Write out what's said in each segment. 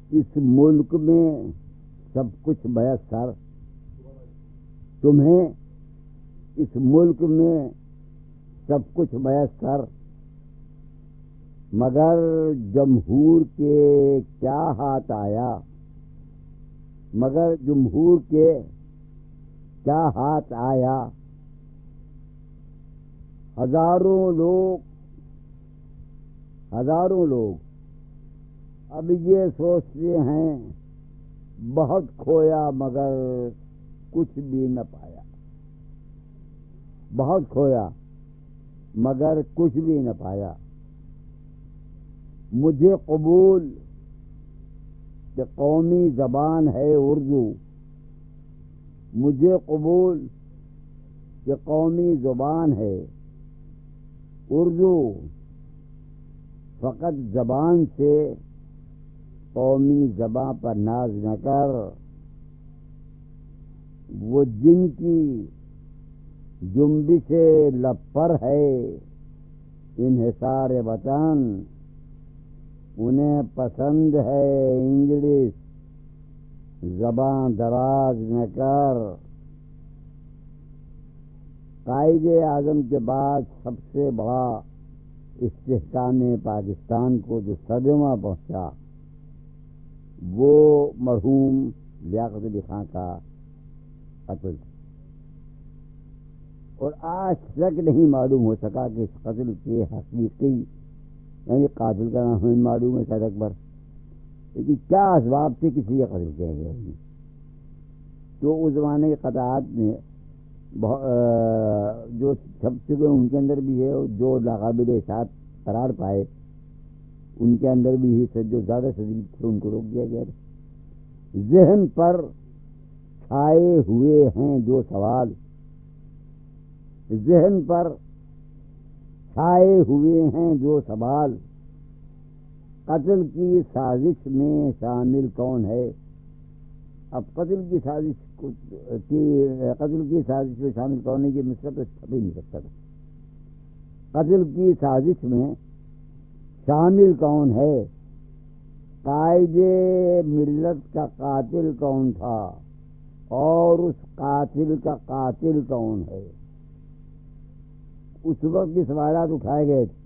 اس ملک میں سب کچھ میسر، تمہیں اس ملک میں سب کچھ میسر، مگر جمہور کے کیا ہاتھ آیا، مگر جمہور کے کیا ہاتھ آیا۔ ہزاروں لوگ اب یہ سوچتے ہیں بہت کھویا مگر کچھ بھی نہ پایا، بہت کھویا مگر کچھ بھی نہ پایا۔ مجھے قبول کہ قومی زبان ہے اردو، مجھے قبول کہ قومی زبان ہے اردو، فقط زبان سے قومی زبان پر ناز نہ کر۔ وہ جن کی جنبش لب پر ہے انحصار وطن، انہیں پسند ہے انگلش زبان دراز نہ کر۔ قائد اعظم کے بعد سب سے بڑا استحکام پاکستان کو جو صدمہ پہنچا وہ مرحوم لیاقت علی خان کا قتل تھا، اور آج تک نہیں معلوم ہو سکا کہ اس قتل کے حقیقی یعنی قاتل کا نام ہمیں معلوم ہے سید اکبر، لیکن کیا اسباب سے کسی کا قتل کیا گیا۔ تو اس زمانے کے قطعات میں جو چھپ چکے ان کے اندر بھی ہے، اور جو ناقابل اشاعت قرار پائے ان کے اندر بھی ہی جو زیادہ شدید تھے ان کو روک دیا گیا۔ ذہن پر چھائے ہوئے ہیں جو سوال، ذہن پر چھائے ہوئے ہیں جو سوال، قتل کی سازش میں شامل کون ہے۔ اب قتل کی سازش میں شامل کون ہے، یہ مصرع تو چھپ ہی نہیں سکتا تھا۔ قتل کی سازش میں شامل کون ہے، قائد ملت کا قاتل کون تھا اور اس قاتل کا قاتل کون ہے۔ اس وقت بھی سوالات اٹھائے گئے تھے،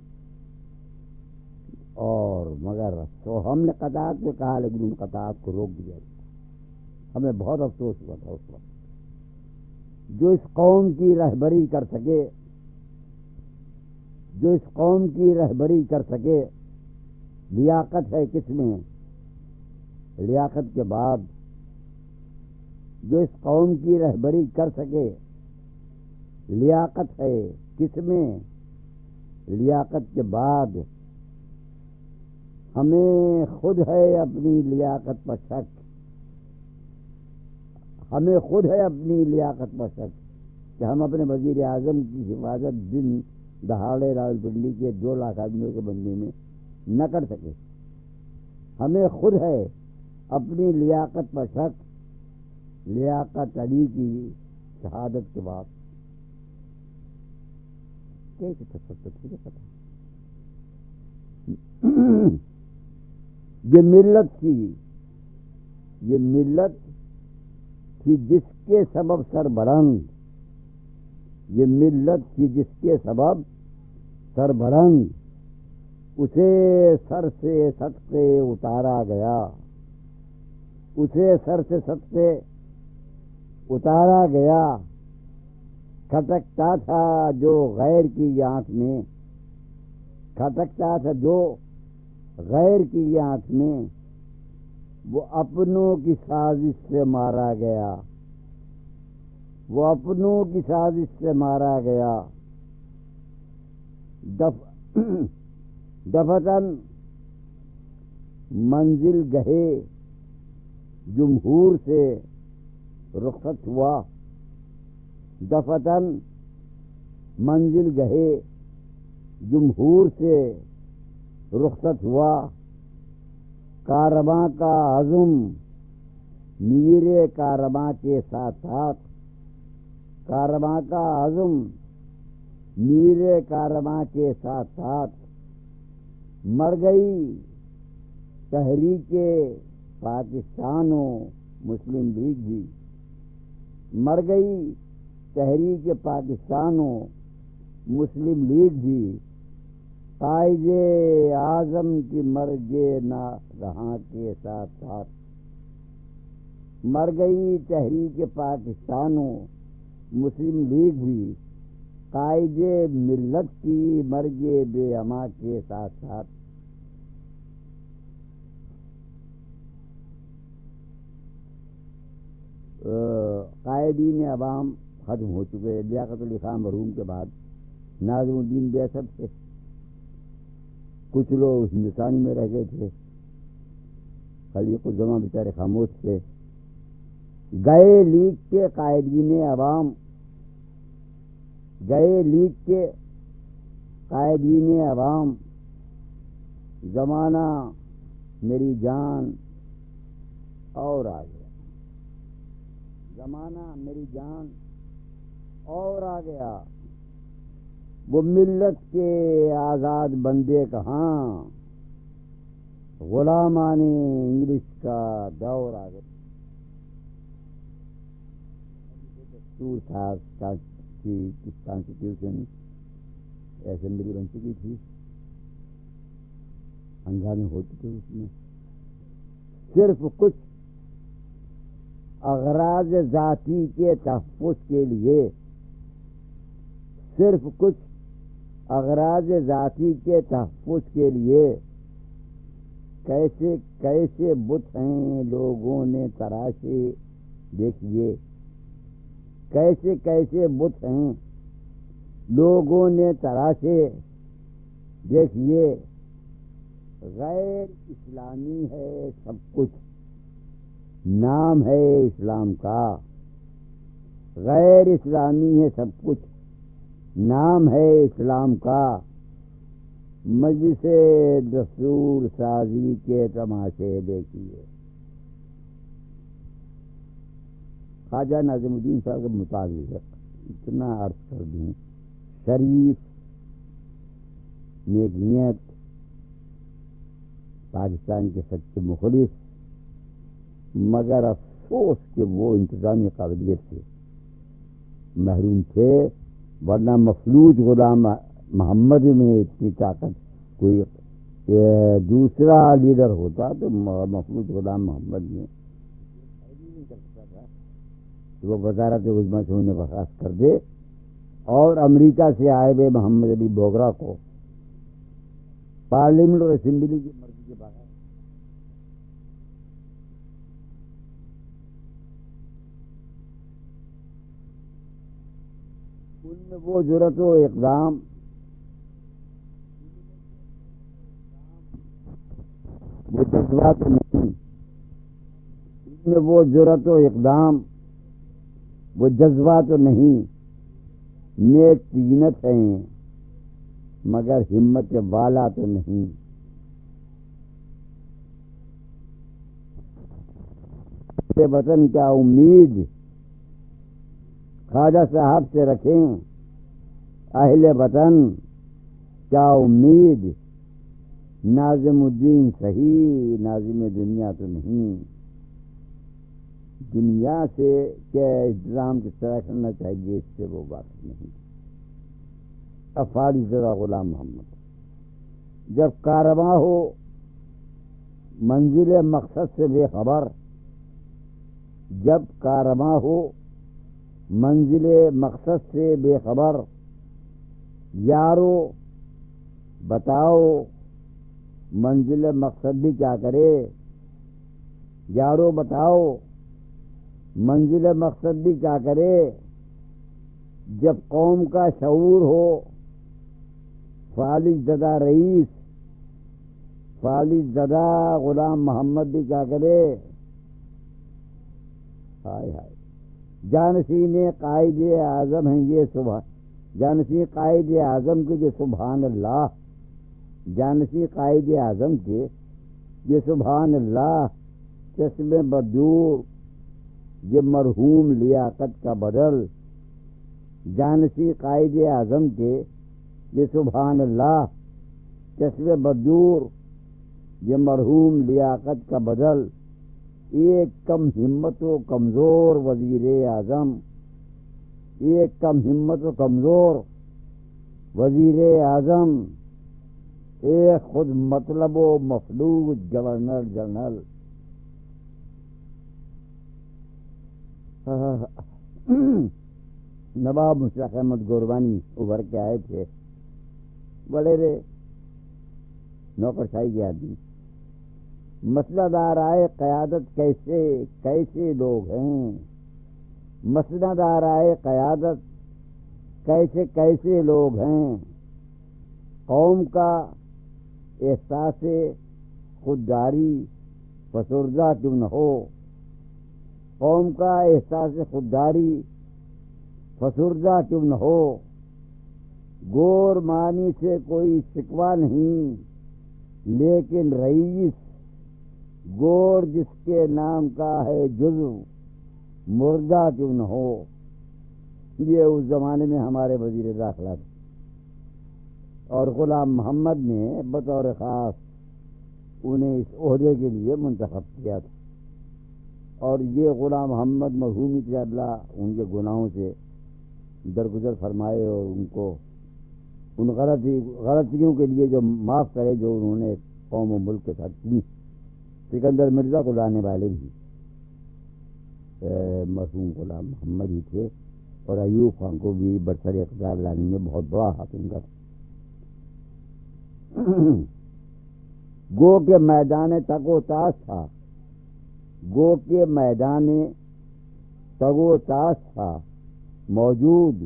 اور مگر تو ہم نے قطعات میں کہا لیکن ان قطعات کو روک دیا۔ ہمیں بہت افسوس ہوا تھا اس وقت۔ جو اس قوم کی رہبری کر سکے، جو اس قوم کی رہبری کر سکے، لیاقت ہے کس میں، لیاقت کے بعد جو اس قوم کی رہبری کر سکے، لیاقت ہے کس میں، لیاقت کے بعد ہمیں خود ہے اپنی لیاقت پر شک، ہمیں خود ہے اپنی لیاقت پر شک کہ ہم اپنے وزیر اعظم کی حفاظت دن دہاڑے راولپنڈی کے 2 لاکھ آدمیوں کے بندے میں نہ کر سکے۔ ہمیں خود ہے اپنی لیاقت پر شک، لیاقت علی کی شہادت کے بعد کیسے تجھے پتا یہ ملت تھی جس کے سبب سربلند، یہ ملت تھی جس کے سبب سربلند، اسے سر سے صدقے اتارا گیا، اسے سر سے صدقے اتارا گیا۔ کھٹکتا تھا جو غیر کی آنکھ میں، کھٹکتا تھا جو غیر کی آنکھ میں، وہ اپنوں کی سازش سے مارا گیا، وہ اپنوں کی سازش سے مارا گیا۔ دفتن منزل گہے جمہور سے رخصت ہوا، دفتن منزل گہے جمہور سے رخصت ہوا۔ کارواں کا عزم میرے کارواں کے ساتھ ساتھ، کارواں کا عزم میرے کارواں کے ساتھ ساتھ، مر گئی تحریک پاکستان ہو مسلم لیگ بھی، مر گئی تحریک پاکستان ہو مسلم لیگ بھی، قائد اعظم کی مرگے نہ رہاں کے ساتھ ساتھ، مر گئی تحریک پاکستان ہو مسلم لیگ بھی، قائد ملت کی مرگے بے اما کے ساتھ ساتھ۔ قائدین عوام ختم ہو چکے، لیاقت علی خان مرحوم کے بعد ناظم الدین بیسب سے کچھ لوگ ہندوستانی میں رہ گئے تھے، خلیق الزماں بیچارے خاموش تھے۔ گئے لیگ کے قائدین عوام، گئے لیگ کے قائدین عوام، زمانہ میری جان اور آ گیا، زمانہ میری جان اور آ گیا، وہ ملت کے آزاد بندے کہاں، غلامان انگلش کا دور آ گیا۔ دستور تھا کانسٹیٹیوشن، اسمبلی بن چکی تھی، ہنگامے ہو چکے اس میں، صرف کچھ اغراض ذاتی کے تحفظ کے لیے، صرف کچھ اغراض ذاتی کے تحفظ کے لیے کیسے کیسے بت ہیں لوگوں نے تراشے، دیکھیے کیسے کیسے بت ہیں لوگوں نے تراشے، دیکھیے غیر اسلامی ہے سب کچھ، نام ہے اسلام کا، غیر اسلامی ہے سب کچھ، نام ہے اسلام کا، مجلس دستور سازی کے تماشے دیکھیے۔ خواجہ ناظم الدین صاحب کے مطابق اتنا عرض کر دوں، شریف نیک نیت پاکستان کے سچے مخلص، مگر افسوس کہ وہ انتظامی قابلیت سے محروم تھے، ورنہ مفلوج غلام محمد میں اتنی طاقت، کوئی دوسرا لیڈر ہوتا تو مفلوج غلام محمد میں نہیں کر سکتا تھا کہ وہ وزارت عظمیٰ سے انہیں برخاست کر دے اور امریکہ سے آئے ہوئے محمد علی بوگرا کو پارلیمنٹ اور اسمبلی کی مرضی کے بغیر ان میں وہ جرأت و اقدام، وہ جذبات نہیں، ان میں وہ جرأت و اقدام، وہ جذبات نہیں، نیک تینت ہیں مگر ہمت والا تو نہیں۔ اہل وطن کیا امید خواجہ صاحب سے رکھیں، اہل وطن کیا امید، ناظم الدین صحیح ناظم دنیا تو نہیں، دنیا سے کیا انتظام کس طرح کرنا چاہیے اس سے وہ بات نہیں۔ افعال زدہ غلام محمد جب کارواں ہو منزل مقصد سے بے خبر، جب کارواں ہو منزل مقصد سے بے خبر، یارو بتاؤ منزل مقصد بھی کیا کرے، یارو بتاؤ منزل مقصد بھی کیا کرے، جب قوم کا شعور ہو فالج زدہ رئیس، فالج زدہ غلام محمد بھی کیا کرے، ہائے ہائے جانشین قائد اعظم ہیں یہ سبحان، جانشین قائد اعظم کے یہ سبحان اللہ، جانشین قائد اعظم کے یہ سبحان اللہ، چشم بدور یہ مرحوم لیاقت کا بدل، جانشین قائد اعظم کے یہ سبحان اللہ، چشم بدور یہ مرحوم لیاقت کا بدل، ایک کم ہمت و کمزور وزیر اعظم، ایک کم ہمت و کمزور وزیر اعظم، ایک خود مطلب و مفلوج گورنر جنرل۔ نواب مشتاق احمد گوربانی ابھر کے آئے تھے، بڑے رے نوکرشاہی کے آدمی۔ مسئلہ دار آئے قیادت کیسے کیسے لوگ ہیں، مسئلہ دار آئے قیادت کیسے کیسے لوگ ہیں۔ قوم کا احساس خودداری فسردہ کیوں نہ ہو، قوم کا احساس خودداری فسردہ کیوں نہ ہو۔ گور مانی سے کوئی شکوہ نہیں، لیکن رئیس گور جس کے نام کا ہے جزو مردہ کیوں نہ ہو۔ یہ اس زمانے میں ہمارے وزیر داخلہ تھے، اور غلام محمد نے بطور خاص انہیں اس عہدے کے لیے منتخب کیا تھا، اور یہ غلام محمد مرحومی سے اللہ ان کے گناہوں سے درگزر فرمائے، اور ان کو ان غلطیوں کے لیے جو معاف کرے جو انہوں نے قوم و ملک کے ساتھ کی۔ سکندر مرزا کو لانے والے بھی مرحوم غلام محمد ہی تھے، اور ایوب خان کو بھی برسر اقتدار لانے میں بہت بڑا ہاتھ ان کا تھا۔ گو کے میدان تگ و تاش تھا، گو کے میدان تگ و تاش تھا موجود،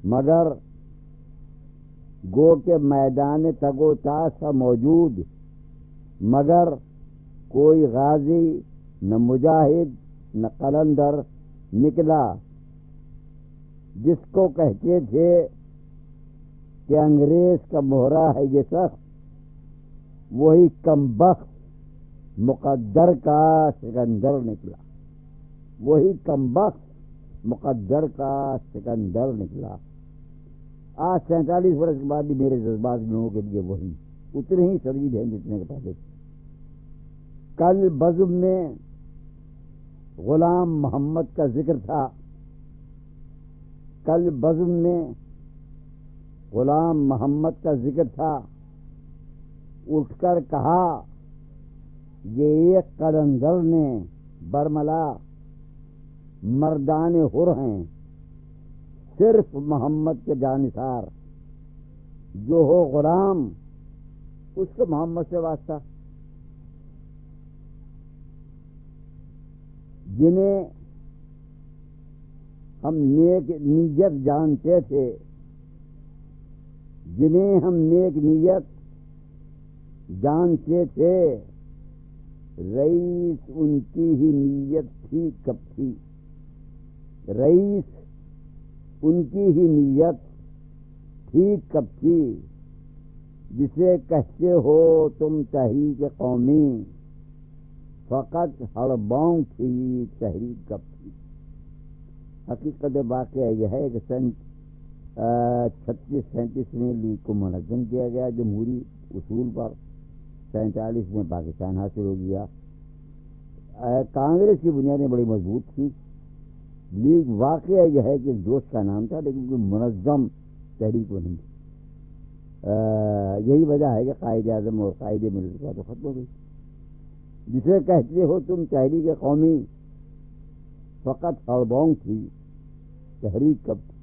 مگر گو کے میدان تگ و تاش تھا موجود، مگر کوئی غازی نہ مجاہد نہ قلندر نکلا۔ جس کو کہتے تھے کہ انگریز کا مہرہ ہے یہ سخت، وہی کم بخت مقدر کا سکندر نکلا، وہی کم بخت مقدر کا سکندر نکلا۔ آج 47 برس کے بعد بھی میرے جذبات لوگوں کے لیے وہی اتنے ہی شدید ہیں جتنے کے پہلے تھے۔ کل بزم میں غلام محمد کا ذکر تھا، کل بزم میں غلام محمد کا ذکر تھا، اٹھ کر کہا یہ ایک قلندر نے برملا مردان حر ہیں، صرف محمد کے جانثار جو ہو غلام اس کو محمد سے واسطہ۔ جنہیں ہم نیک نیت جانتے تھے، جنہیں ہم نیک نیت جانتے تھے، رئیس ان کی ہی نیت تھی کب تھی، رئیس ان کی ہی نیت تھی کب تھی۔ جسے کہتے ہو تم تحریک قومی، فقط ہڑباؤں تھی تحریک کب تھی۔ حقیقت واقعہ یہ ہے کہ سن 36-37 میں لیگ کو منظم کیا گیا جمہوری اصول پر، 47 میں پاکستان حاصل ہو گیا۔ کانگریس کی بنیادیں بڑی مضبوط تھیں، لیگ واقعہ یہ ہے کہ جوش کا نام تھا لیکن کوئی منظم تحریک وہ نہیں تھی۔ یہی وجہ ہے کہ قائد اعظم اور قائد ملت کا تو ختم ہو گئی۔ جسے کہتے ہو تم تحریک قومی، فقط ہڑباؤں تھی تحریک کب تھی۔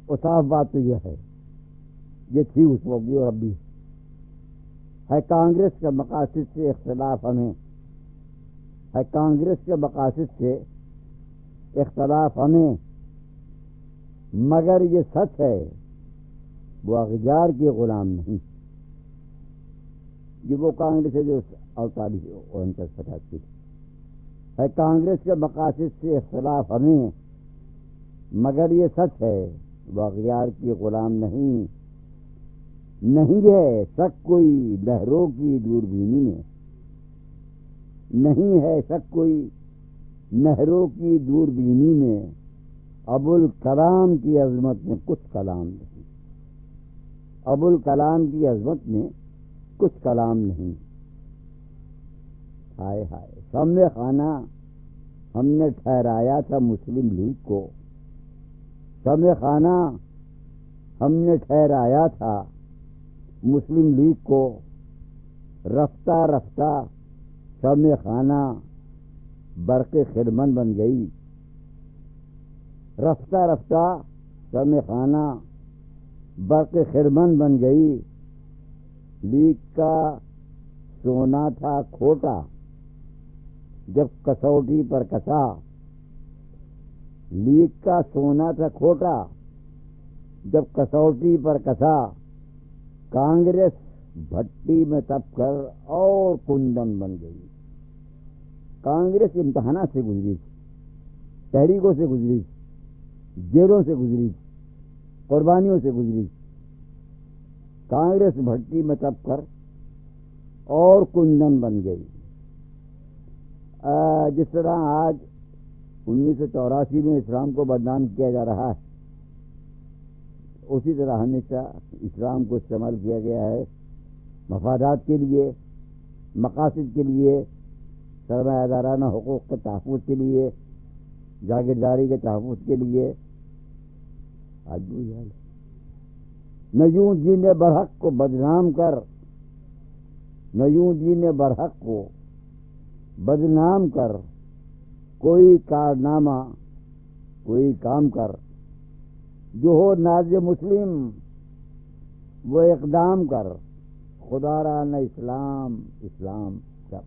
اور صاف بات تو یہ ہے، یہ تھی اس وقت بھی اور اب بھی ہے۔ کانگریس کے مقاصد سے اختلاف ہمیں ہے، کانگریس کے مقاصد سے اختلاف ہمیں، مگر یہ سچ ہے وہ اغیار کے غلام نہیں۔ یہ وہ کانگریس ہے جو 48-49 کی ہے۔ کانگریس کے مقاصد سے اختلاف ہمیں، مگر یہ سچ ہے وہ اغیار کی غلام نہیں۔ نہیں ہے شک کوئی لہروں کی دوربینی میں، نہیں ہے شک کوئی نہروں کی دوربینی میں، ابوالکلام کی عظمت میں کچھ کلام نہیں، ابوالکلام کی عظمت میں کچھ کلام نہیں۔ ہائے ہائے، سامنے خانہ ہم نے ٹھہرایا تھا مسلم لیگ کو، سامنے خانہ ہم نے ٹھہرایا تھا مسلم لیگ کو، رفتہ رفتہ سامنے خانہ برق خرمن بن گئی، رفتہ رفتہ سامنے خانہ برق خرمن بن گئی۔ لیگ کا سونا تھا کھوٹا، جب کسوٹی پر کسا، لیگ کا سونا تھا کھوٹا، جب کسوٹی پر کسا، کانگریس بھٹی میں تپ کر اور کندن بن گئی۔ کانگریس امتحانات سے گزری تھی، تحریکوں سے گزری تھی، جیلوں سے گزری تھی، قربانیوں سے گزری تھی۔ کانگریس بھٹی میں تپ کر اور کندن بن گئی۔ جس طرح آج 1984 میں اسلام کو بدنام کیا جا رہا ہے، اسی طرح ہمیشہ اسلام کو استعمال کیا گیا ہے مفادات کے لیے، مقاصد کے لیے، سرمایہ دارانہ حقوق کے تحفظ کے لیے، جاگیرداری کے تحفظ کے لیے۔ آج بھی حال ہے۔ نیوں جی نے برحق کو بدنام کر، نیوں جی نے برحق کو بدنام کر، کوئی کارنامہ کوئی کام کر، جو ہو ناز مسلم وہ اقدام کر، خدا را نہ اسلام اسلام کر،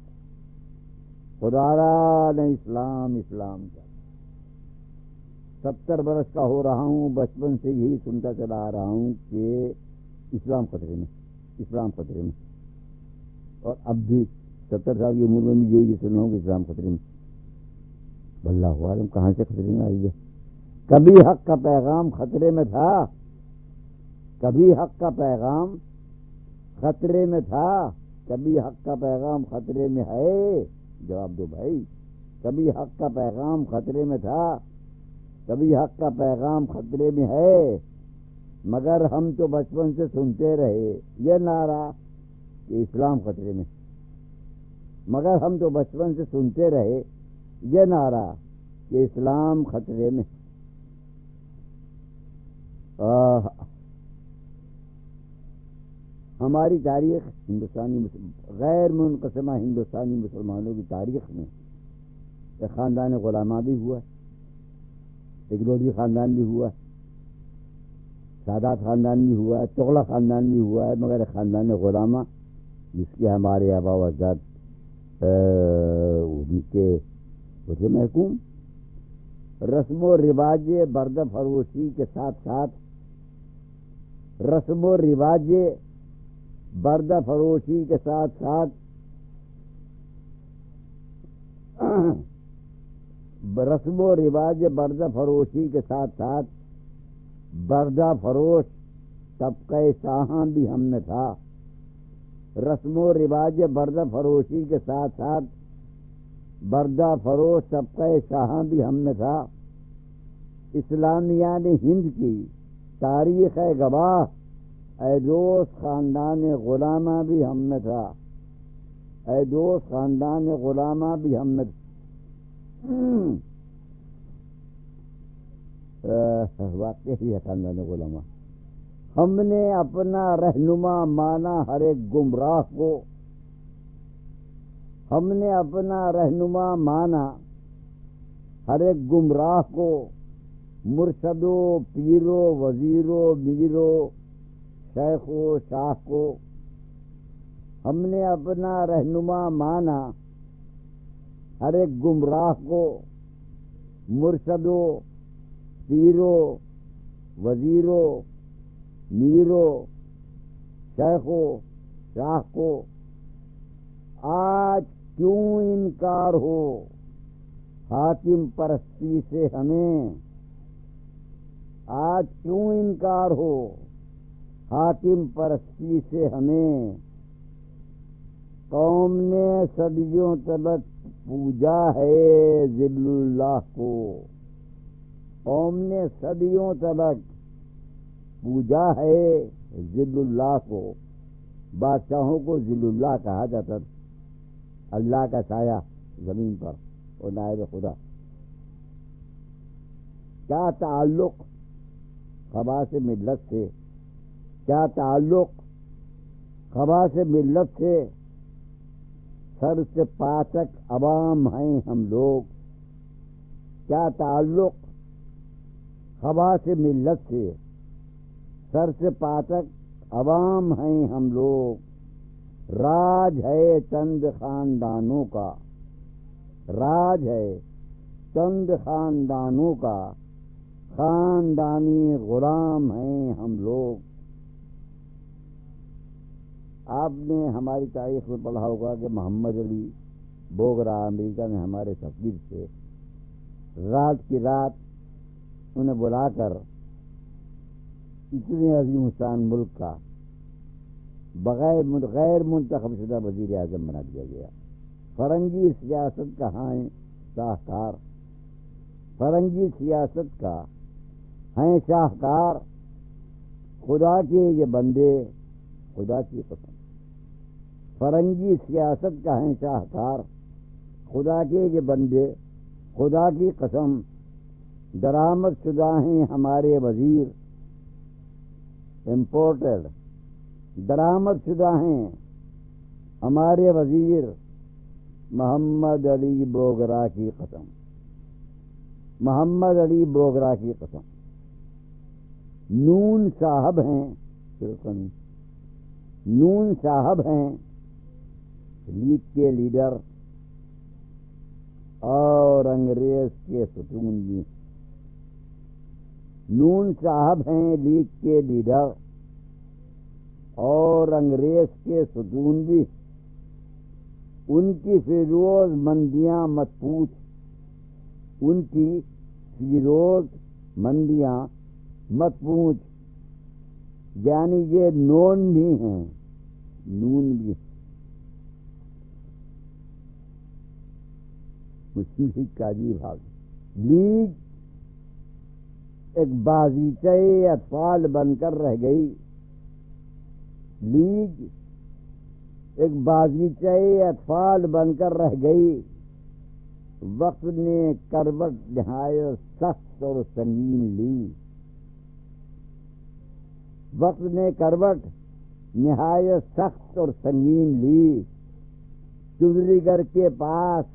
خدا را نہ اسلام اسلام کر۔ 70 برس کا ہو رہا ہوں، بچپن سے یہی سنتا چلا آ رہا ہوں کہ اسلام خطرے میں، اسلام خطرے میں، اور اب بھی 70 سال کی عمر میں بھی یہی سنا ہوں کہ اسلام خطرے میں۔ واللہ عالم کہاں سے خطرے میں آئی ہے۔ کبھی حق کا پیغام خطرے میں تھا، کبھی حق کا پیغام خطرے میں تھا، کبھی حق کا پیغام خطرے میں ہے؟ جواب دو بھائی، کبھی حق کا پیغام خطرے میں تھا، کبھی حق کا پیغام خطرے میں ہے، مگر ہم تو بچپن سے سنتے رہے یہ نعرہ کہ اسلام خطرے میں، مگر ہم تو بچپن سے سنتے رہے یہ نعرہ کہ اسلام خطرے میں۔ ہماری تاریخ ہندوستانی غیر منقسمہ ہندوستانی مسلمانوں کی تاریخ میں ایک خاندان غلامہ بھی ہوا، ایک لودھی خاندان بھی ہوا، سادات خاندان بھی ہوا ہے، تغلق خاندان بھی ہوا ہے، مگر ایک خاندان غلامہ جس کے ہمارے آبا و اجداد ان کے وہ تھے محکوم۔ رسم و رواج بردہ فروشی کے ساتھ ساتھ، رسم و رواج بردہ فروشی کے ساتھ ساتھ رسم و رواج بردہ فروشی کے ساتھ ساتھ بردہ فروش طبقہ شاہاں بھی ہم میں تھا۔ رسم و رواج بردہ فروشی کے ساتھ ساتھ بردہ فروش طبقہ شاہاں بھی ہم میں تھا۔ اسلامیہ نے ہند کی تاریخ ہے گواہ، اے دوست خاندان غلامہ بھی ہم میں تھا، اے دوست خاندان غلامہ بھی ہم میں تھا۔ واقعی ہے خاندان غلامہ۔ ہم نے اپنا رہنما مانا ہر ایک گمراہ کو، ہم نے اپنا رہنما مانا ہر ایک گمراہ کو، مرشد و پیر و وزیر و میر و شیخ و شاہ کو۔ ہم نے اپنا رہنما مانا ہر ایک گمراہ کو، مرشد و پیر و وزیر و میر و شیخ و شاہ کو۔ آج کیوں انکار ہو حاکم پرستی سے ہمیں، آج کیوں انکار ہو حاکم پرستی سے ہمیں۔ قوم نے صدیوں تلک پوجا ہے ذل اللہ کو، قوم نے صدیوں تلک پوجا ہے ذل اللہ کو۔ بادشاہوں کو ذل اللہ کہا جاتا تھا، اللہ کا سایہ زمین پر اور نائب خدا. کیا تعلق خواص ملت سے، کیا تعلق خواص ملت سے؟ سر سے پا تک عوام ہیں ہم لوگ. کیا تعلق خواص ملت سے؟ سر سے پا تک عوام ہیں ہم لوگ. راج ہے چند خاندانوں کا، راج ہے چند خاندانوں کا، خاندانی غلام ہیں ہم لوگ. آپ نے ہماری تاریخ میں پڑھا ہوگا کہ محمد علی بوگرا امریکہ میں ہمارے سفیر سے رات کی رات انہیں بلا کر اتنے عظیم شان ملک کا غیر منتخب شدہ وزیر اعظم بنا دیا گیا. فرنگی سیاست کا ہیں شاہکار، فرنگی سیاست کا ہیں شاہکار. خدا کے یہ بندے، خدا کی قسم، فرنگی سیاست کا ہیں شاہکار. خدا کے یہ بندے، خدا کی قسم، درآمد شدہ ہیں ہمارے وزیر، امپورٹڈ، درآمد شدہ ہیں ہمارے وزیر. محمد علی بوگرا کی قسم، محمد علی بوگرا کی قسم. نون صاحب ہیں، نون صاحب ہیں لیگ کے لیڈر اور انگریز کے ستون بھی. نون صاحب ہیں لیگ کے لیڈر اور انگریز کے ستون بھی. ان کی فیروز مندیاں مت پوچھ، ان کی فیروز مندیاں مت پوچھ. یعنی یہ نون بھی ہیں، نون بھی. مسلم لیگ کا عجیب حال. لیگ ایک بازیچہ اطفال بن کر رہ گئی. لیگ ایک بازیچہ اطفال بن کر رہ گئی. وقت نے کروٹ نہایت سخت اور سنگین لی. وقت نے کروٹ نہایت سخت اور سنگین لی. چودھری گھر کے پاس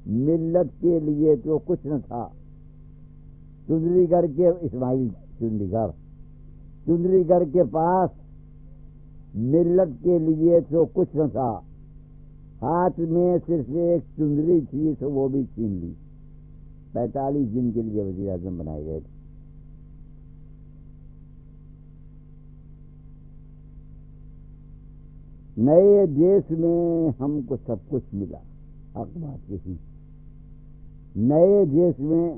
ملت کے لیے تو کچھ نہ تھا. چودھری گھر کے اسماعیل چودھری گھر کے پاس ملت کے لیے تو کچھ نہ تھا. ہاتھ میں صرف ایک چندری تھی تو وہ بھی چھین لی. 45 دن کے لیے وزیر اعظم بنائے گئے تھے. نئے دیش میں ہم کو سب کچھ ملا. حق بات یہی، نئے دیش میں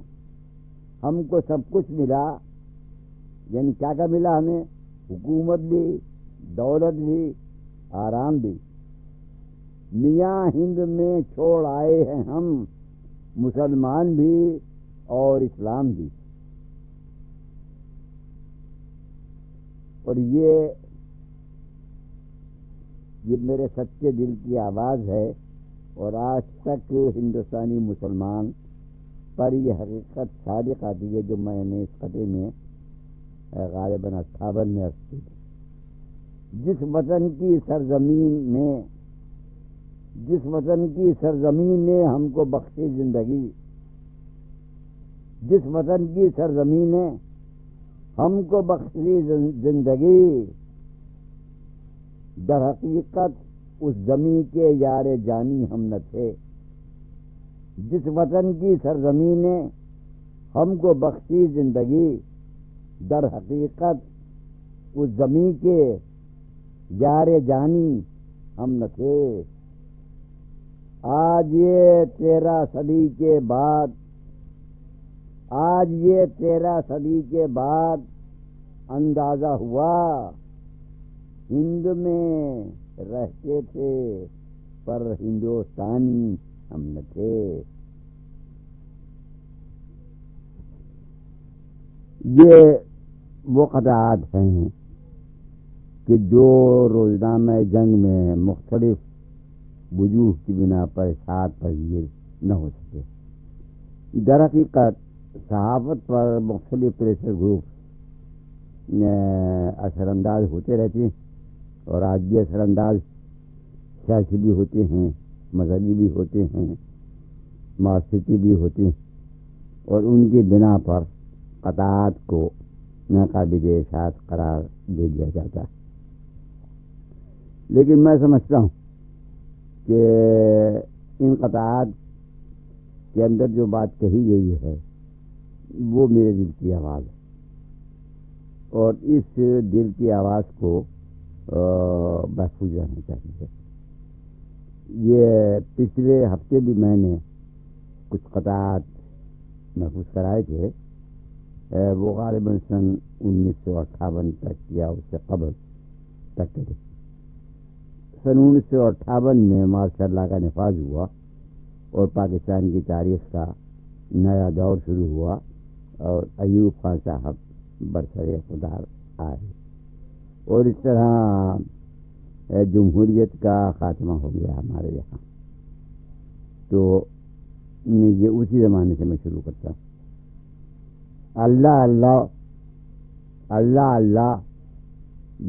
ہم کو سب کچھ ملا. یعنی کیا کیا ملا ہمیں؟ حکومت بھی، دولت بھی، آرام بھی. میاں ہند میں چھوڑ آئے ہیں ہم مسلمان بھی اور اسلام بھی. اور یہ میرے سچے دل کی آواز ہے. اور آج تک ہندوستانی مسلمان پر یہ حقیقت صادق آتی ہے جو میں نے اس خطے میں غالباً 58 میں عرض کی. جس وطن کی سرزمین میں، جس وطن کی سرزمین نے ہم کو بخشی زندگی، جس وطن کی سرزمین نے ہم کو بخشی زندگی، در حقیقت اس زمین کے یار جانی ہم نہ تھے. جس وطن کی سرزمین نے ہم کو بخشی زندگی، در حقیقت اس زمین کے یار جانی ہم نہ تھے. آج یہ 13 صدی کے بعد، آج یہ 13 صدی کے بعد اندازہ ہوا ہند میں رہتے تھے پر ہندوستانی ہم نہ تھے. یہ وہ قطعات ہیں کہ جو روزنامہ جنگ میں مختلف وجوہ کی بنا پر اشاعت پذیر نہ ہو سکے۔ در حقیقت صحافت پر مختلف پریشر گروپ اثر انداز ہوتے رہتے ہیں، اور آج بھی اثر انداز سیاسی بھی ہوتے ہیں، مذہبی بھی ہوتے ہیں، معاشرتی بھی ہوتے ہیں، اور ان کی بنا پر قطعات کو ناقابل اشاعت قرار دے دیا جاتا ہے۔ لیکن میں سمجھتا ہوں کہ ان قطعات کے اندر جو بات کہی گئی ہے وہ میرے دل کی آواز ہے، اور اس دل کی آواز کو محفوظ رہنا چاہیے۔ یہ پچھلے ہفتے بھی میں نے کچھ قطعات محفوظ کرائے تھے، وہ غالباً سن 1958 تک یا اس سے قبل تک کے تھے۔ سن 1958 میں ماشاء اللہ کا نفاذ ہوا اور پاکستان کی تاریخ کا نیا دور شروع ہوا، اور ایوب خان صاحب برسر اقتدار آئے، اور اس طرح جمہوریت کا خاتمہ ہو گیا ہمارے یہاں۔ تو یہ اسی زمانے سے میں شروع کرتا ہوں۔ اللہ اللہ اللہ اللہ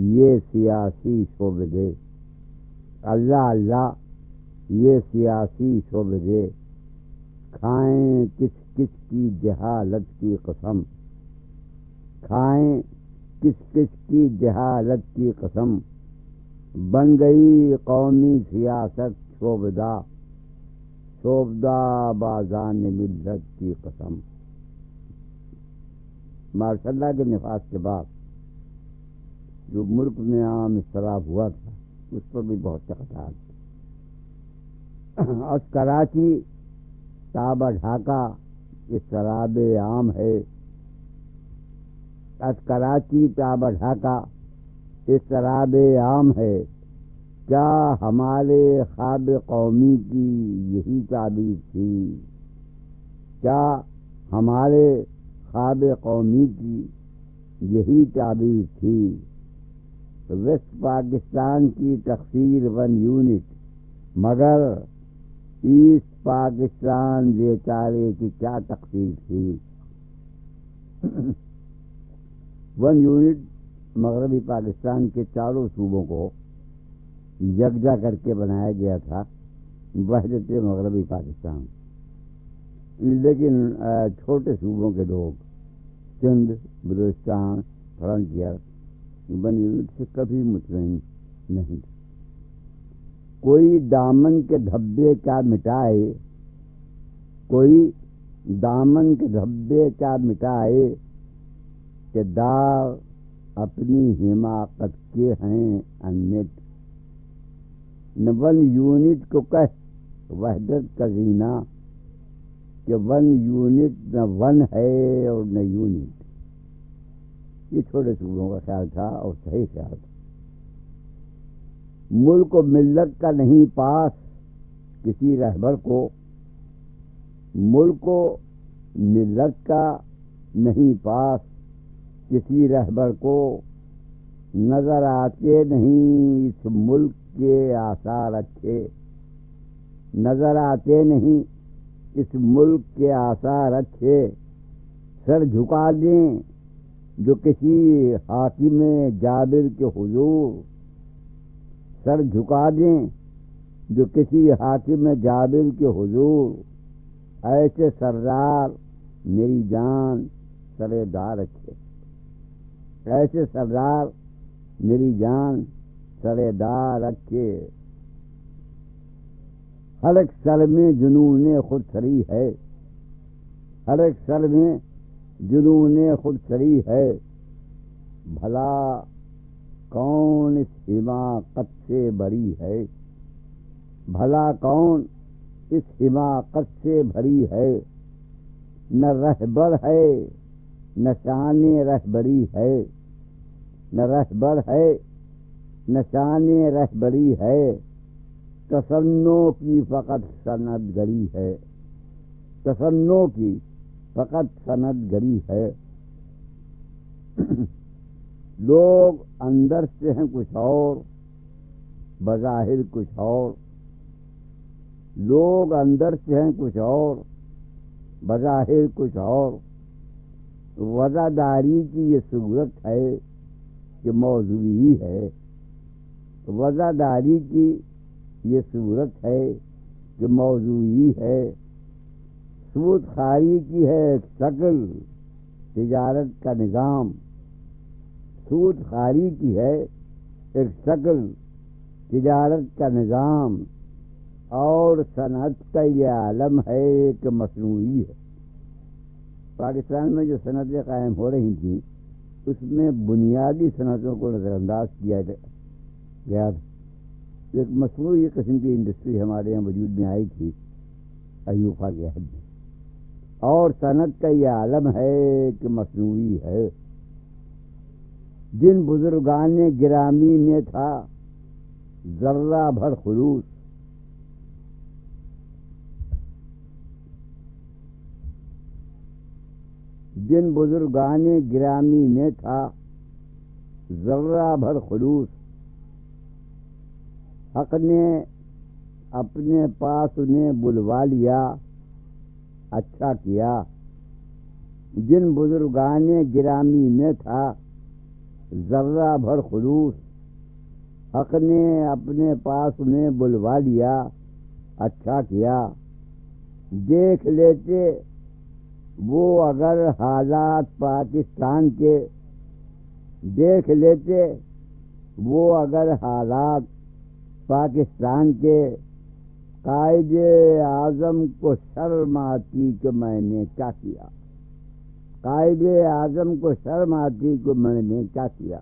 یہ سیاسی شعبے، اللہ اللہ یہ سیاسی شعبے، کھائیں کس کس کی جہالت کی قسم، کھائیں کس کس کی جہالت کی قسم، بن گئی قومی سیاست شعبدہ، شعبدہ بازان ملت کی قسم۔ ماشاء اللہ کے نفاذ کے بعد جو ملک میں عام اضطراب ہوا تھا اس پر بھی بہت تقاضا تھا۔ از کراچی تابا ڈھاکہ اضطراب عام ہے، از کراچی تابا ڈھاکہ اضطراب عام ہے، کیا ہمارے خواب قومی کی یہی تعبیر تھی، کیا ہمارے خواب قومی کی یہی تعبیر تھی۔ ویسٹ پاکستان کی تقسیم 1 یونٹ، مگر ایسٹ پاکستان بیچارے کی کیا تقسیم تھی۔ 1 یونٹ مغربی پاکستان کے چاروں صوبوں کو یکجا کر کے بنایا گیا تھا، وحدت مغربی پاکستان، لیکن چھوٹے صوبوں کے لوگ سندھ، بلوچستان، فرنٹیئر 1 یونٹ سے کبھی مطمئن نہیں تھے۔ کوئی دامن کے دھبے کیا مٹائے، کوئی دامن کے دھبے کیا مٹائے، کہ داغ اپنی حماقت کے ہیں انمٹ۔ نہ 1 یونٹ کو کہ وحدت کا زینہ، کہ 1 یونٹ نہ 1 ہے اور نہ یونٹ۔ یہ چھوٹے صوبوں کا خیال تھا اور صحیح خیال تھا۔ ملک و ملت کا نہیں پاس کسی رہبر کو، ملک و ملت کا نہیں پاس کسی رہبر کو، نظر آتے نہیں اس ملک کے آثار اچھے، نظر آتے نہیں اس ملک کے آثار اچھے، سر جھکا دیں جو کسی حاکم جابر کے حضور، سر جھکا دیں جو کسی حاکم جابر کے حضور، ایسے سردار میری جان سر دار رکھے، ایسے سردار میری جان سر دار رکھے۔ ہر ایک سر میں جنون خود سری ہے، ہر ایک سر میں جنون خود سری ہے، بھلا کون اس حماقت سے بری ہے، بھلا کون اس حماقت سے بھری ہے۔ نہ رہبر ہے نہ شان رہبری ہے، نہ رہبر ہے نہ شان رہبری ہے، تصنع کی فقط سند گری ہے، تصنع کی فقط سند گری ہے۔ لوگ اندر سے ہیں کچھ اور، بظاہر کچھ اور، لوگ اندر سے ہیں کچھ اور، بظاہر کچھ اور۔ وزاداری کی یہ صورت ہے کہ موضوعی ہے، وزاداری کی یہ صورت ہے کہ موضوعی ہے۔ سود خواری کی ہے ایک شکل، تجارت کا نظام۔ سود خواری کی ہے ایک شکل، تجارت کا نظام، اور صنعت کا یہ عالم ہے کہ مصنوعی ہے۔ پاکستان میں جو صنعتیں قائم ہو رہی تھیں اس میں بنیادی صنعتوں کو نظر انداز کیا گیا تھا۔ ایک مصنوعی قسم کی انڈسٹری ہمارے یہاں وجود میں آئی تھی ایوفا کے حد میں، اور صنعت کا یہ عالم ہے کہ مصنوعی ہے۔ جن بزرگان گرامی میں تھا ذرہ بھر خلوص، جن بزرگان گرامی میں تھا ذرہ بھر خلوص، حق نے اپنے پاس انہیں بلوا لیا، اچھا کیا۔ جن بزرگان گرامی میں تھا ذرہ بھر خلوص، حق نے اپنے پاس انہیں بلوا لیا، اچھا کیا۔ دیکھ لیتے وہ اگر حالات پاکستان کے، دیکھ لیتے وہ اگر حالات پاکستان کے، قائد اعظم کو شرم آتی کہ میں نے کیا کیا، قائد اعظم کو شرم آتی کہ میں نے کیا کیا۔